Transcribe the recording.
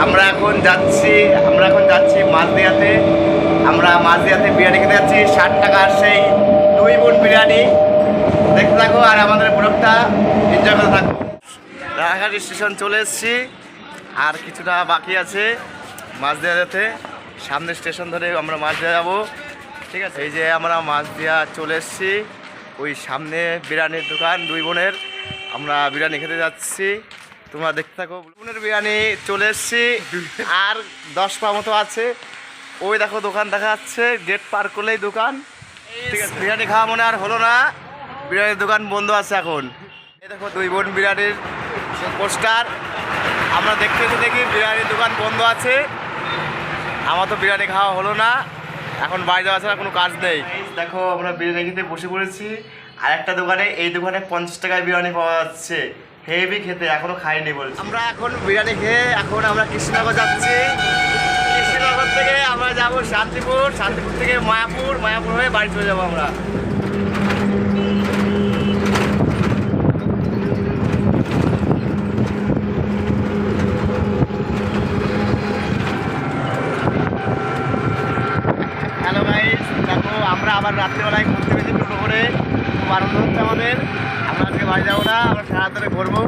আমরা এখন যাচ্ছি মাঝদিয়াতে। আমরা মাঝদিয়াতে বিরিয়ানি খেতে যাচ্ছি 60 টাকার সেই 2 বোন বিরিয়ানি। দেখতে থাকো আর আমাদের ব্লগটা এনজয় করতে থাকো। রানাঘাট স্টেশন চলে এসেছি, আর কিছুটা বাকি আছে মাঝদিয়াতে। সামনে স্টেশন ধরে আমরা মাঝদিয়া যাবো, ঠিক আছে? এই যে আমরা মাঝদিয়া চলে এসেছি, ওই সামনে বিরিয়ানির দোকান 2 বোনের। আমরা বিরিয়ানি খেতে যাচ্ছি, তোমরা দেখতে থাকো। বোনের বিরিয়ানি চলে এসেছি, আর 10 পা মতো আছে। ওই দেখো দোকান দেখা যাচ্ছে, গেট পার করলেই দোকান, ঠিক আছে? বিরিয়ানি খাওয়া মনে আর হলো না, বিরিয়ানির দোকান বন্ধ আছে এখন। এই দেখো 2 বোন বিরিয়ানির পোস্টার। আমরা দেখতে দেখি বিরিয়ানির দোকান বন্ধ আছে। আমার তো বিরিয়ানি খাওয়া হলো না, এখন বাড়ি যাওয়া ছাড়া কোনো কাজ নেই। দেখো আমরা বিরিয়ানি খেতে বসে পড়েছি, আর একটা দোকানে, এই দোকানে 50 টাকায় বিরিয়ানি পাওয়া যাচ্ছে। হেভি খেতে, এখনো খাইনি বলছি। আমরা এখন বিরিয়ানি খেয়ে এখন আমরা কৃষ্ণনগর যাচ্ছি। কৃষ্ণনগর থেকে আমরা যাবো শান্তিপুর, শান্তিপুর থেকে মায়াপুর, মায়াপুর হয়ে বাড়ি চলে যাবো আমরা। হ্যালো গাইস, দেখো আমরা আবার রাত্রিবেলায় ঘুরতে পেয়েছি টোটো করে, খুব আনন্দ হচ্ছে আমাদের। আমরা আজকে বাড়ি যাবো না, আমরা সারা ধরে ঘুরবো।